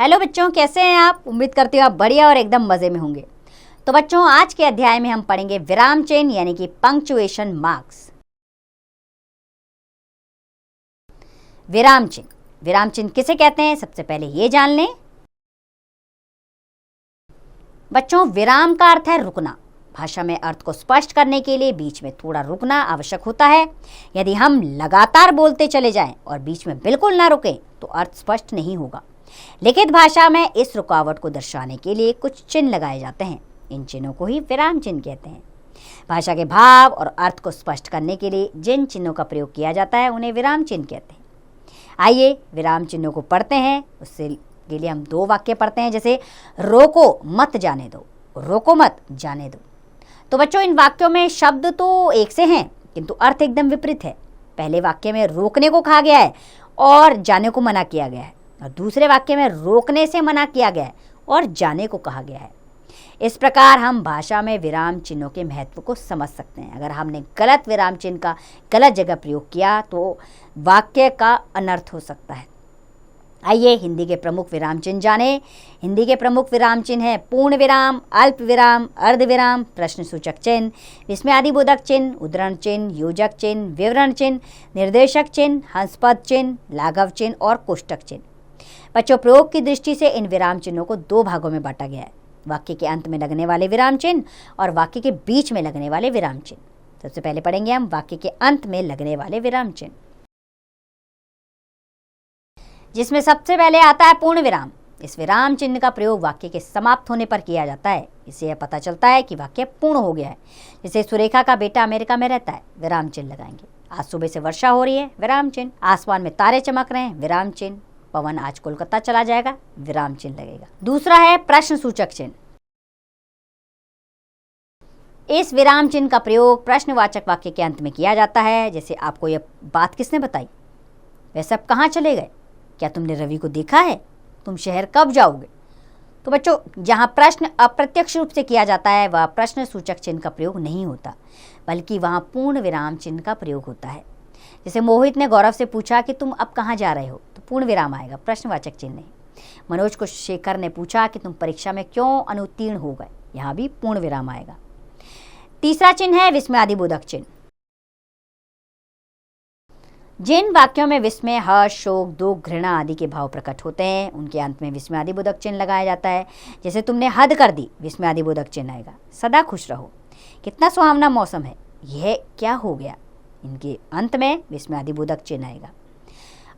Hello बच्चों, कैसे हैं आप। उम्मीद करती हूँ आप बढ़िया और एकदम मज़े में होंगे। तो बच्चों, आज के अध्याय में हम पढ़ेंगे विराम चिन्ह यानी कि पंक्चुएशन मार्क्स। विराम चिन्ह किसे कहते हैं, सबसे पहले ये जान लें। बच्चों, विराम का अर्थ है रुकना। भाषा में अर्थ को स्पष्ट करने के लिए बीच में थोड़ा रुकना आवश्यक होता है। यदि हम लगातार बोलते चले जाएं और बीच में बिल्कुल ना रुकें तो अर्थ स्पष्ट नहीं होगा। लिखित भाषा में इस रुकावट को दर्शाने के लिए कुछ चिन्ह लगाए जाते हैं। इन चिन्हों को ही विराम चिन्ह कहते हैं। भाषा के भाव और अर्थ को स्पष्ट करने के लिए जिन चिन्हों का प्रयोग किया जाता है उन्हें विराम चिन्ह कहते हैं। आइए विराम चिन्हों को पढ़ते हैं। उससे के लिए हम दो वाक्य पढ़ते हैं, जैसे रोको मत जाने दो, रोको मत जाने दो। तो बच्चों, इन वाक्यों में शब्द तो एक से हैं किंतु अर्थ एकदम विपरीत है। पहले वाक्य में रोकने को कहा गया है और जाने को मना किया गया है, और दूसरे वाक्य में रोकने से मना किया गया है और जाने को कहा गया है। इस प्रकार हम भाषा में विराम चिन्हों के महत्व को समझ सकते हैं। अगर हमने गलत विराम चिन्ह का गलत जगह प्रयोग किया तो वाक्य का अनर्थ हो सकता है। आइए हिंदी के प्रमुख विराम चिन्ह जाने। हिंदी के प्रमुख विराम चिन्ह है पूर्ण विराम, अल्प विराम, अर्ध विराम, प्रश्न सूचक चिन्ह, विस्मयादिबोधक चिन्ह, उद्धरण चिन्ह, योजक चिन्ह, विवरण चिन्ह, निर्देशक चिन्ह, हंसपद चिन्ह, लाघव चिन्ह और कोष्टक चिन्ह। बच्चों, प्रयोग की दृष्टि से इन विराम चिन्हों को दो भागों में बांटा गया है, वाक्य के अंत में लगने वाले विराम चिन्ह और वाक्य के बीच में लगने वाले विराम चिन्ह। सबसे पहले पढ़ेंगे हम वाक्य के अंत में लगने वाले विराम चिन्ह, जिसमें सबसे पहले आता है पूर्ण विराम। इस विराम चिन्ह का प्रयोग वाक्य के समाप्त होने पर किया जाता है। इससे यह पता चलता है कि वाक्य पूर्ण हो गया है। जैसे सुरेखा का बेटा अमेरिका में रहता है, विराम चिन्ह लगाएंगे। आज सुबह से वर्षा हो रही है, विराम चिन्ह। आसमान में तारे चमक रहे हैं, विराम चिन्ह। पवन आज कोलकाता चला जाएगा, विराम चिन्ह लगेगा। दूसरा है प्रश्न सूचक चिन्ह। इस विराम चिन्ह का प्रयोग प्रश्नवाचक वाक्य के अंत में किया जाता है। जैसे आपको यह बात किसने बताई, वे सब कहाँ चले गए, क्या तुमने रवि को देखा है, तुम शहर कब जाओगे। तो बच्चों, जहाँ प्रश्न अप्रत्यक्ष रूप से किया जाता है वह प्रश्न सूचक चिन्ह का प्रयोग नहीं होता, बल्कि वहाँ पूर्ण विराम चिन्ह का प्रयोग होता है। जैसे मोहित ने गौरव से पूछा कि तुम अब कहाँ जा रहे हो, तो पूर्ण विराम आएगा, प्रश्नवाचक चिन्ह नहीं। मनोज को शेखर ने पूछा कि तुम परीक्षा में क्यों अनुत्तीर्ण हो गए, यहाँ भी पूर्ण विराम आएगा। तीसरा चिन्ह है विस्मयादिबोधक चिन्ह। जिन वाक्यों में विस्मय, हर्ष, शोक, दुख, घृणा आदि के भाव प्रकट होते हैं उनके अंत में विस्मयादिबोधक चिन्ह लगाया जाता है। जैसे तुमने हद कर दी, विस्मयादिबोधक चिन्ह आएगा। सदा खुश रहो, कितना सुहावना मौसम है, यह क्या हो गया, इनके अंत में विस्मयादिबोधक चिन्ह आएगा।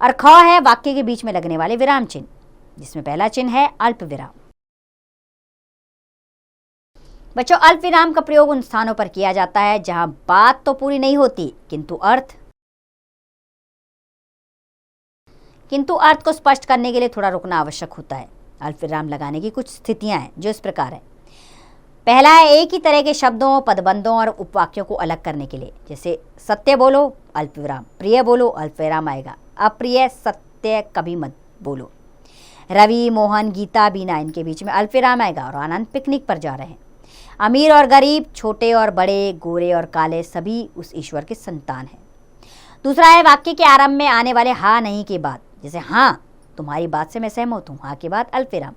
और ख है वाक्य के बीच में लगने वाले विराम चिन्ह, जिसमें पहला चिन्ह है अल्प विराम। बच्चों, अल्प विराम का प्रयोग उन स्थानों पर किया जाता है जहां बात तो पूरी नहीं होती किंतु अर्थ को स्पष्ट करने के लिए थोड़ा रुकना आवश्यक होता है। अल्प विराम लगाने की कुछ स्थितियां हैं जो इस प्रकार है। पहला है एक ही तरह के शब्दों, पदबंधों और उपवाक्यों को अलग करने के लिए। जैसे सत्य बोलो, अल्प विराम, प्रिय बोलो, अल्प विराम आएगा। अप्रिय सत्य कभी मत बोलो। रवि, मोहन, गीता, बीना, इनके बीच में अल्प विराम आएगा और आनंद पिकनिक पर जा रहे हैं। अमीर और गरीब, छोटे और बड़े, गोरे और काले, सभी उस ईश्वर के संतान हैं। दूसरा है वाक्य के आरंभ में आने वाले हाँ नहीं के बाद। जैसे हाँ, तुम्हारी बात से मैं सहमत हूँ, हाँ के बाद अल्प विराम,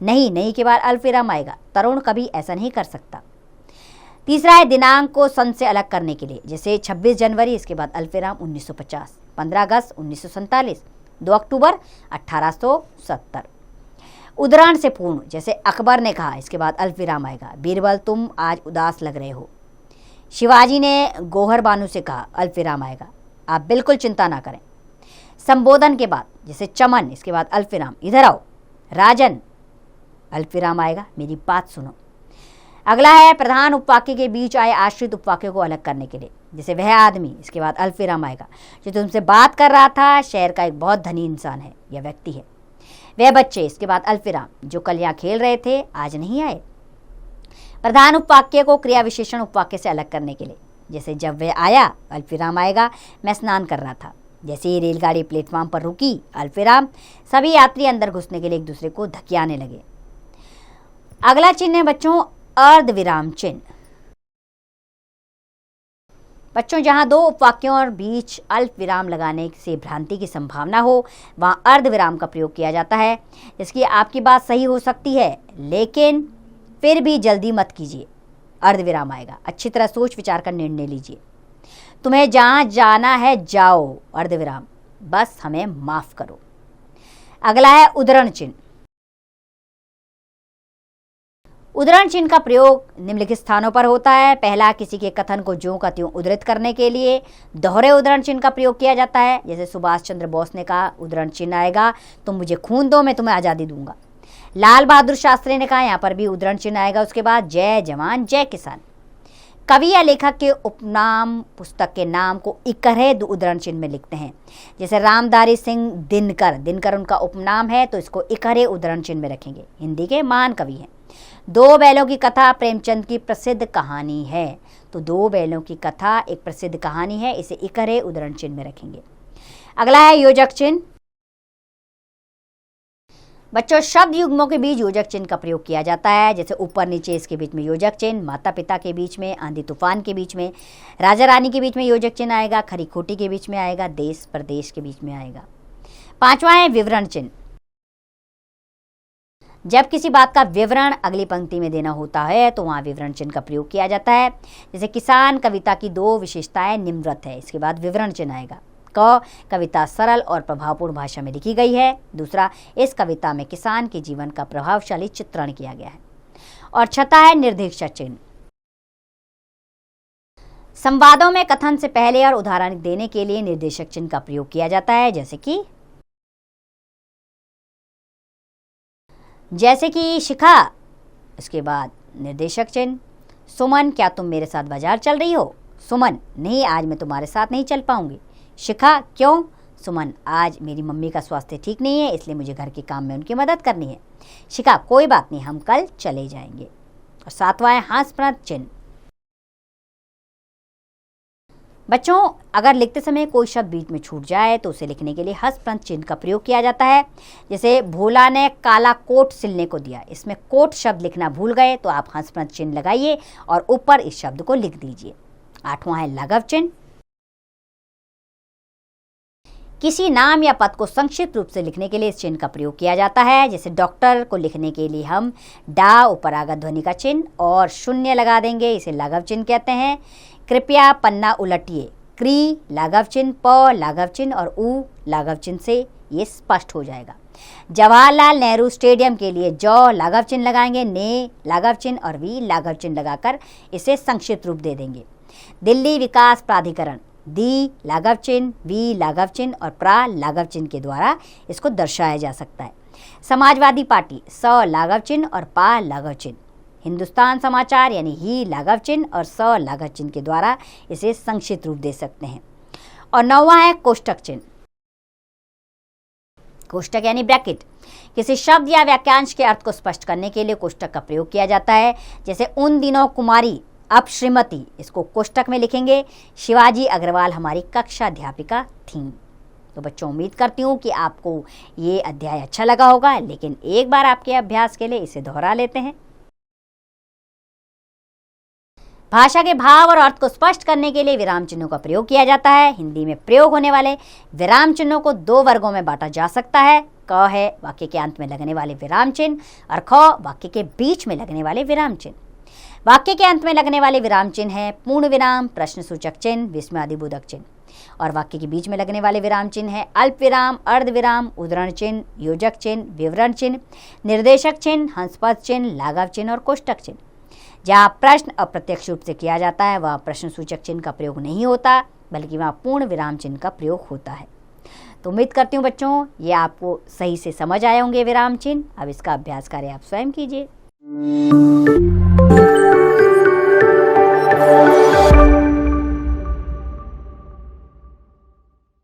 नहीं, नहीं के बाद अल्प विराम आएगा। तरुण कभी ऐसा नहीं कर सकता। तीसरा है दिनांक को सन से अलग करने के लिए। जैसे 26 जनवरी, इसके बाद अल्प विराम 1950, 15 अगस्त 1947, 2 अक्टूबर 1870। उद्धरण से पूर्ण, जैसे अकबर ने कहा, इसके बाद अल्प विराम आएगा। बीरबल, तुम आज उदास लग रहे हो। शिवाजी ने गौहर बानू से कहा, अल्प विराम आएगा, आप बिल्कुल चिंता ना करें। संबोधन के बाद, जैसे चमन, इसके बाद अल्प विराम, इधर आओ। राजन, अल्प विराम आएगा, मेरी बात सुनो। अगला है प्रधान उपवाक्य के बीच आए आश्रित उपवाक्यों को अलग करने के लिए। जैसे वह आदमी, इसके बाद अल्प विराम आएगा, जो तुमसे बात कर रहा था, शहर का एक बहुत धनी इंसान है, यह व्यक्ति है। वह बच्चे, इसके बाद अल्प विराम, जो कल यहाँ खेल रहे थे, आज नहीं आए। प्रधान उपवाक्य को क्रिया विशेषण उपवाक्य से अलग करने के लिए। जैसे जब वह आया, अल्प विराम आएगा, मैं स्नान कर रहा था। जैसे ही रेलगाड़ी प्लेटफॉर्म पर रुकी, अल्प विराम, सभी यात्री अंदर घुसने के लिए एक दूसरे को धकियाने लगे। अगला चिन्ह है बच्चों अर्ध विराम चिन्ह। बच्चों, जहां दो उपवाक्यों और बीच अल्प विराम लगाने से भ्रांति की संभावना हो, वहां अर्ध विराम का प्रयोग किया जाता है। इसकी आपकी बात सही हो सकती है, लेकिन फिर भी जल्दी मत कीजिए। अर्ध विराम आएगा, अच्छी तरह सोच विचार कर निर्णय लीजिए। तुम्हें जहां जाना है जाओ, अर्ध विराम, बस हमें माफ करो। अगला है उद्धरण चिन्ह। उद्धरण चिन्ह का प्रयोग निम्नलिखित स्थानों पर होता है। पहला, किसी के कथन को ज्यों का त्यों उद्धृत करने के लिए दोहरे उद्धरण चिन्ह का प्रयोग किया जाता है। जैसे सुभाष चंद्र बोस ने कहा, उद्धरण चिन्ह आएगा, तुम मुझे खून दो, मैं तुम्हें आज़ादी दूंगा। लाल बहादुर शास्त्री ने कहा, यहाँ पर भी उद्धरण चिन्ह आएगा। उसके बाद जय जवान जय किसान। कवि या लेखक के उपनाम पुस्तक के नाम को इकहरे उद्धरण चिन्ह में लिखते हैं। जैसे रामधारी सिंह दिनकर, दिनकर उनका उपनाम है, तो इसको इकहरे उद्धरण चिन्ह में रखेंगे। हिंदी के महान कवि हैं। दो बैलों की कथा प्रेमचंद की प्रसिद्ध कहानी है, तो दो बैलों की कथा एक प्रसिद्ध कहानी है, इसे इकहरे उद्धरण चिन्ह में रखेंगे। अगला है योजक चिन्ह। बच्चों, शब्द युग्मों के बीच योजक चिन्ह का प्रयोग किया जाता है। जैसे ऊपर नीचे, इसके बीच में योजक चिन्ह, माता पिता के बीच में, आंधी तूफान के बीच में, राजा रानी के बीच में योजक चिन्ह आएगा, खरी खोटी के बीच में आएगा, देश प्रदेश के बीच में आएगा। पांचवा है विवरण चिन्ह। जब किसी बात का विवरण अगली पंक्ति में देना होता है तो वहाँ विवरण चिन्ह का प्रयोग किया जाता है। जैसे किसान कविता की दो विशेषताएं निम्नवत है, इसके बाद विवरण चिन्ह आएगा। क, कविता सरल और प्रभावपूर्ण भाषा में लिखी गई है। दूसरा, इस कविता में किसान के जीवन का प्रभावशाली चित्रण किया गया है। और छठा है निर्देशक चिन्ह। संवादों में कथन से पहले और उदाहरण देने के लिए निर्देशक चिन्ह का प्रयोग किया जाता है। जैसे कि शिखा, इसके बाद निर्देशक चिन्ह। सुमन, क्या तुम मेरे साथ बाजार चल रही हो? सुमन, नहीं, आज मैं तुम्हारे साथ नहीं चल पाऊंगी। शिखा, क्यों? सुमन, आज मेरी मम्मी का स्वास्थ्य ठीक नहीं है, इसलिए मुझे घर के काम में उनकी मदद करनी है। शिखा, कोई बात नहीं, हम कल चले जाएंगे। और सातवां है हास्यप्रद चिन्ह। बच्चों, अगर लिखते समय कोई शब्द बीच में छूट जाए तो उसे लिखने के लिए हस्तप्रंत चिन्ह का प्रयोग किया जाता है। जैसे भोला ने काला कोट सिलने को दिया, इसमें कोट शब्द लिखना भूल गए तो आप हस्तप्रंत चिन्ह लगाइए और ऊपर इस शब्द को लिख दीजिए। आठवां है लघव चिन्ह। किसी नाम या पद को संक्षिप्त रूप से लिखने के लिए इस चिन्ह का प्रयोग किया जाता है। जैसे डॉक्टर को लिखने के लिए हम डा ऊपर आगत ध्वनि का चिन्ह और शून्य लगा देंगे, इसे लघव चिन्ह कहते हैं। कृपया पन्ना उलटिए, क्री लाघव चिन्ह, प लाघव चिन्ह और उ लाघव चिन्ह से ये स्पष्ट हो जाएगा। जवाहरलाल नेहरू स्टेडियम के लिए जौ लाघव चिन्ह लगाएंगे, ने लाघव चिन्ह और वी लाघव चिन्ह लगाकर इसे संक्षिप्त रूप दे देंगे। दिल्ली विकास प्राधिकरण, दी लाघव चिन्ह, वी लाघव चिन्ह और प्रा लाघव चिन्ह के द्वारा इसको दर्शाया जा सकता है। समाजवादी पार्टी, स लाघव चिन्ह और पा लाघव चिन्ह। हिंदुस्तान समाचार यानी ही लाघव चिन्ह और स लाघव चिन्ह के द्वारा इसे संक्षिप्त रूप दे सकते हैं। और नौवां है कोष्टक चिन्ह। कोष्टक यानी ब्रैकेट। किसी शब्द या वाक्यांश के अर्थ को स्पष्ट करने के लिए कोष्टक का प्रयोग किया जाता है। जैसे उन दिनों कुमारी अब श्रीमती, इसको कोष्टक में लिखेंगे। शिवाजी अग्रवाल हमारी कक्षा अध्यापिका थीं। तो बच्चों, उम्मीद करती हूँ कि आपको ये अध्याय अच्छा लगा होगा, लेकिन एक बार आपके अभ्यास के लिए इसे दोहरा लेते हैं। भाषा के भाव और अर्थ को स्पष्ट करने के लिए विराम चिन्हों का प्रयोग किया जाता है। हिंदी में प्रयोग होने वाले विराम चिन्हों को दो वर्गों में बांटा जा सकता है। क है वाक्य के अंत में लगने वाले विराम चिन्ह और ख वाक्य के बीच में लगने वाले विराम चिन्ह। वाक्य के अंत में लगने वाले विराम चिन्ह है पूर्ण विराम, प्रश्न सूचक चिन्ह, विस्मयादिबोधक चिन्ह। और वाक्य के बीच में लगने वाले विराम चिन्ह है अल्प विराम, अर्ध विराम, उद्धरण चिन्ह, योजक चिन्ह, विवरण चिन्ह, निर्देशक चिन्ह, हंसपद चिन्ह, लाघव चिन्ह और कोष्टक चिन्ह। जहाँ प्रश्न अप्रत्यक्ष रूप से किया जाता है वह प्रश्न सूचक चिन्ह का प्रयोग नहीं होता, बल्कि वहाँ पूर्ण विराम चिन्ह का प्रयोग होता है। तो उम्मीद करती हूँ बच्चों ये आपको सही से समझ आए होंगे विराम चिन्ह। अब इसका अभ्यास कार्य आप स्वयं कीजिए।